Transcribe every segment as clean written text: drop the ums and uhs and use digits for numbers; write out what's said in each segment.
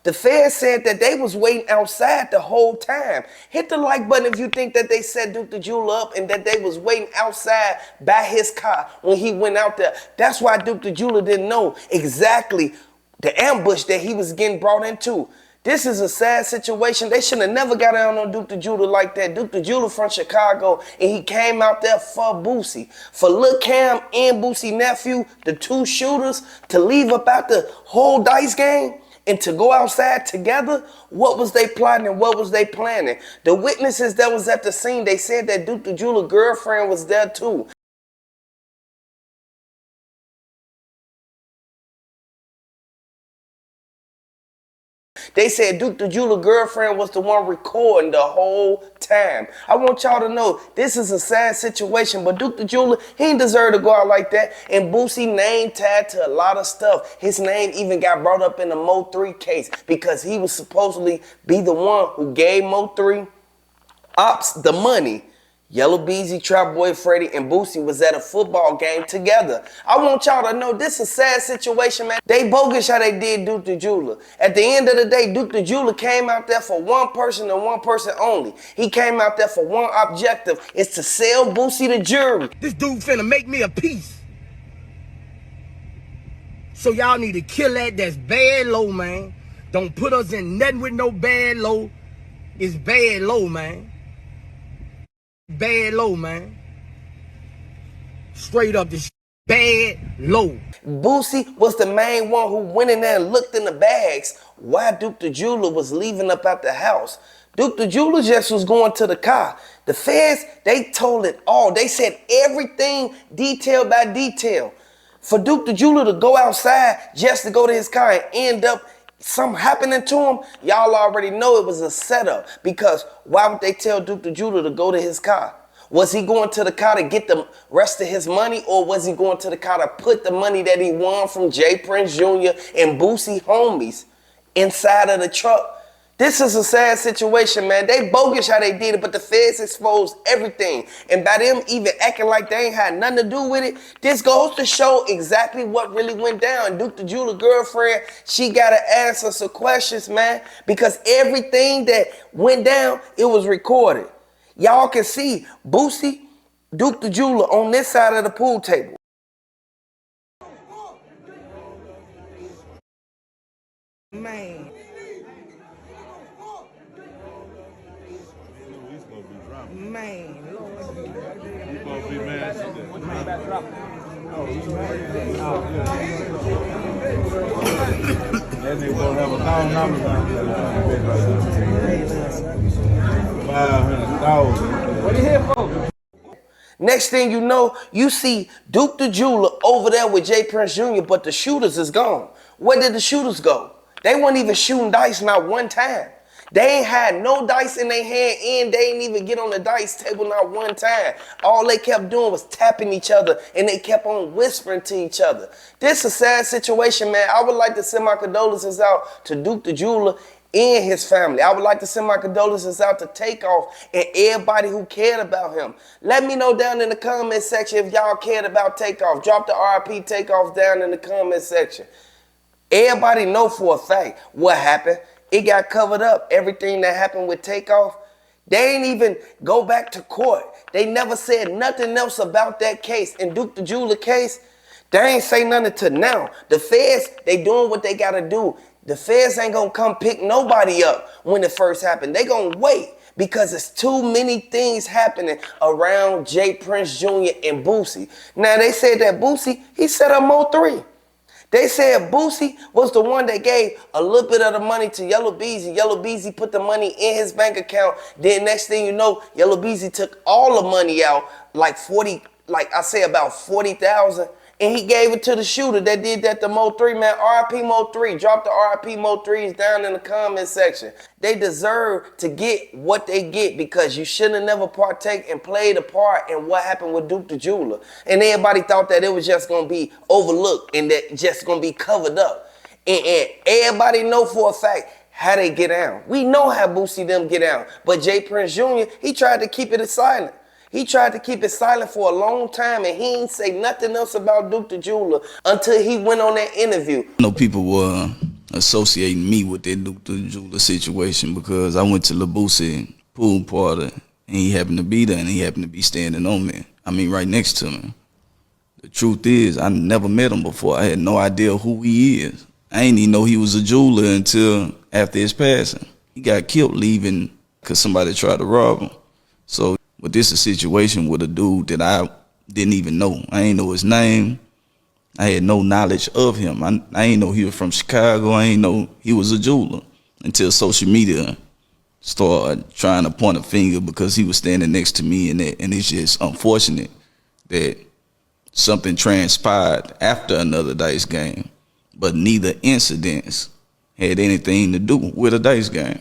The feds said that they was waiting outside the whole time. Hit the like button if you think that they set Duke the Jeweler up and that they was waiting outside by his car when he went out there. That's why Duke the Jeweler didn't know exactly the ambush that he was getting brought into. This is a sad situation. They should have never got down on Duke the Jeweler like that. Duke the Jeweler from Chicago, and he came out there for Boosie. For Lil Cam and Boosie nephew, the two shooters, to leave up out the whole dice game and to go outside together. What was they plotting and what was they planning? The witnesses that was at the scene, they said that Duke the Jeweler girlfriend was there too. They said Duke the Jeweler girlfriend was the one recording the whole time. I want y'all to know this is a sad situation, but Duke the Jeweler, he didn't deserve to go out like that. And Boosie name tagged to a lot of stuff. His name even got brought up in the Mo 3 case because he was supposedly be the one who gave Mo 3 ops the money. Yellow Beezy, Trap Boy Freddy, and Boosie was at a football game together. I want y'all to know this is a sad situation, man. They bogus how they did Duke the Jeweler. At the end of the day, Duke the Jeweler came out there for one person and one person only. He came out there for one objective. It's to sell Boosie the jury. This dude finna make me a piece. So y'all need to kill that's bad low, man. Don't put us in nothing with no bad low. It's bad low, man. Bad low, man. Straight up this bad low. Boosie was the main one who went in there and looked in the bags while Duke the Jeweler was leaving up out the house. Duke the Jeweler just was going to the car. The feds, they told it all. They said everything detail by detail. For Duke the Jeweler to go outside just to go to his car and end up something happening to him, y'all already know it was a setup. Because why would they tell Duke the Jeweler to go to his car? Was he going to the car to get the rest of his money, or was he going to the car to put the money that he won from J Prince Jr. and Boosie homies inside of the truck? This is a sad situation, man. They bogus how they did it, but the feds exposed everything. And by them even acting like they ain't had nothing to do with it, this goes to show exactly what really went down. Duke the Jeweler girlfriend, she got to answer some questions, man, because everything that went down, it was recorded. Y'all can see Boosie, Duke the Jeweler on this side of the pool table. Man. Man, Lord. You supposed to be mad. That nigga gonna have $500,000. What are you here for? Next thing you know, you see Duke the Jeweler over there with J Prince Jr., but the shooters is gone. Where did the shooters go? They weren't even shooting dice not one time. They ain't had no dice in their hand, and they ain't even get on the dice table not one time. All they kept doing was tapping each other, and they kept on whispering to each other. This is a sad situation, man. I would like to send my condolences out to Duke the Jeweler and his family. I would like to send my condolences out to Takeoff and everybody who cared about him. Let me know down in the comment section if y'all cared about Takeoff. Drop the RIP Takeoff down in the comment section. Everybody know for a fact what happened. It got covered up. Everything that happened with Takeoff, they ain't even go back to court. They never said nothing else about that case. And Duke the Jeweler case, they ain't say nothing to now. The feds, they doing what they gotta do. The feds ain't gonna come pick nobody up when it first happened. They gonna wait because it's too many things happening around J Prince Jr. and Boosie. Now they said that Boosie, he set up Mo 3. They said Boosie was the one that gave a little bit of the money to Yellow Beezy. Yellow Beezy put the money in his bank account. Then next thing you know, Yellow Beezy took all the money out, like about 40,000. And he gave it to the shooter that did that to Mo 3, man. RIP Mo 3. Drop the RIP Mo 3s down in the comment section. They deserve to get what they get because you shouldn't have never partake and played a part in what happened with Duke the Jeweler. And everybody thought that it was just going to be overlooked and that just going to be covered up. And everybody know for a fact how they get out. We know how Boosie them get out. But J Prince Jr., he tried to keep it silent. He tried to keep it silent for a long time, and he ain't say nothing else about Duke the Jeweler until he went on that interview. I know people were associating me with that Duke the Jeweler situation because I went to Lil Boosie pool party and he happened to be there and he happened to be standing on me. I mean, right next to me. The truth is, I never met him before. I had no idea who he is. I didn't even know he was a jeweler until after his passing. He got killed leaving because somebody tried to rob him. So, but this is a situation with a dude that I didn't even know. I ain't know his name. I had no knowledge of him. I ain't know he was from Chicago. I ain't know he was a jeweler until social media started trying to point a finger because he was standing next to me, and it's just unfortunate that something transpired after another dice game, but neither incidents had anything to do with a dice game.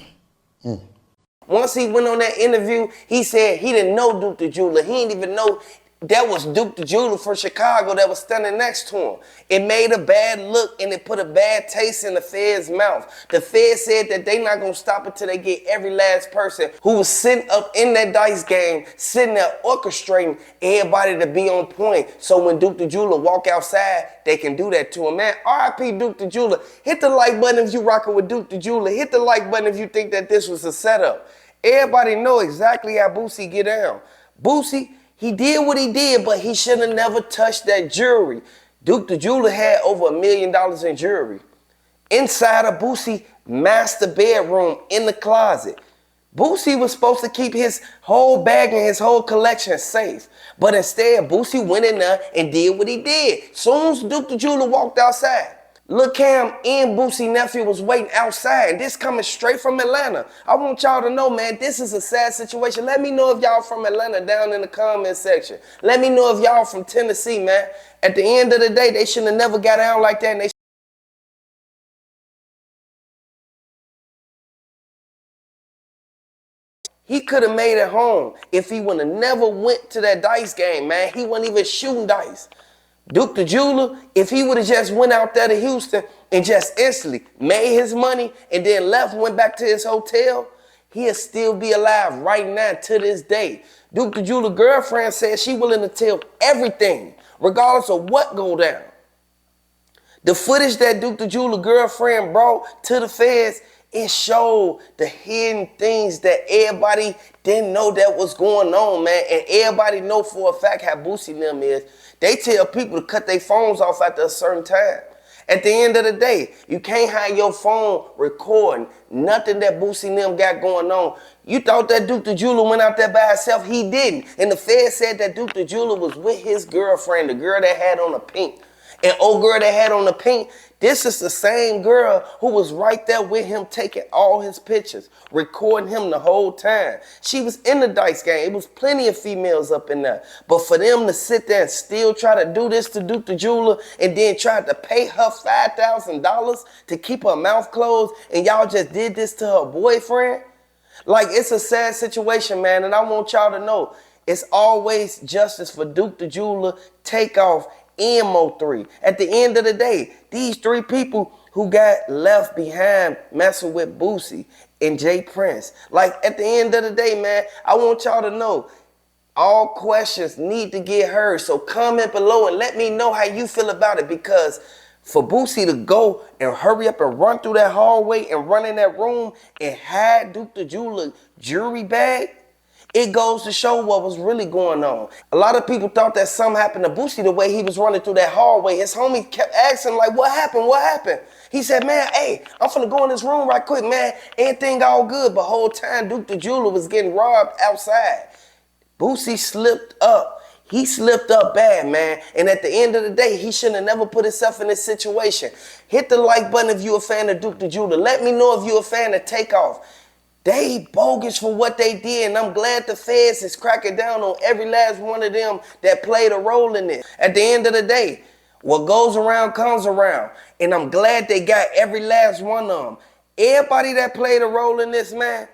Once he went on that interview, he said he didn't know Duke the Jeweler. He didn't even know that was Duke the Jeweler from Chicago that was standing next to him. It made a bad look and it put a bad taste in the Fed's mouth. The Fed said that they not gonna stop until they get every last person who was sitting up in that dice game, sitting there orchestrating everybody to be on point. So when Duke the Jeweler walk outside, they can do that to him. Man, R.I.P. Duke the Jeweler. Hit the like button if you rocking with Duke the Jeweler. Hit the like button if you think that this was a setup. Everybody know exactly how Boosie get down. Boosie, he did what he did, but he should have never touched that jewelry. Duke the Jeweler had over $1 million in jewelry. Inside of Boosie master bedroom in the closet. Boosie was supposed to keep his whole bag and his whole collection safe. But instead, Boosie went in there and did what he did. Soon as Duke the Jeweler walked outside, Lil Cam and Boosie nephew was waiting outside, and this coming straight from Atlanta. I want y'all to know, man, this is a sad situation. Let me know if y'all from Atlanta down in the comment section. Let me know if y'all from Tennessee, man. At the end of the day, they should have never got down like that, and they he could have made it home if he would have never went to that dice game, man. He wasn't even shooting dice. Duke the Jeweler, if he would have just went out there to Houston and just instantly made his money and then left, went back to his hotel, he'll still be alive right now to this day. Duke the Jeweler girlfriend said she willing to tell everything, regardless of what go down. The footage that Duke the Jeweler girlfriend brought to the feds, it showed the hidden things that everybody didn't know that was going on, man. And everybody know for a fact how Boosie and them is. They tell people to cut their phones off after a certain time. At the end of the day, you can't have your phone recording nothing that Boosie and them got going on. You thought that Duke the Jeweler went out there by himself. He didn't. And the Fed said that Duke the Jeweler was with his girlfriend, the girl that had on the pink. And old girl that had on the pink, this is the same girl who was right there with him taking all his pictures, recording him the whole time. She was in the dice game. It was plenty of females up in there. But for them to sit there and still try to do this to Duke the Jeweler and then try to pay her $5,000 to keep her mouth closed and y'all just did this to her boyfriend? Like, it's a sad situation, man, and I want y'all to know it's always justice for Duke the Jeweler, Takeoff, and Mo3. At the end of the day, these three people who got left behind messing with Boosie and Jay Prince. Like, at the end of the day, man, I want y'all to know all questions need to get heard. So comment below and let me know how you feel about it, because for Boosie to go and hurry up and run through that hallway and run in that room and hide Duke the Jeweler jewelry bag, it goes to show what was really going on. A lot of people thought that something happened to Boosie the way he was running through that hallway. His homie kept asking, like, what happened? What happened? He said, man, hey, I'm finna go in this room right quick, man. Everything all good. But whole time, Duke the Jeweler was getting robbed outside. Boosie slipped up. He slipped up bad, man. And at the end of the day, he shouldn't have never put himself in this situation. Hit the like button if you're a fan of Duke the Jeweler. Let me know if you're a fan of Takeoff. They bogus for what they did, and I'm glad the feds is cracking down on every last one of them that played a role in it. At the end of the day, what goes around comes around, and I'm glad they got every last one of them. Everybody that played a role in this, man,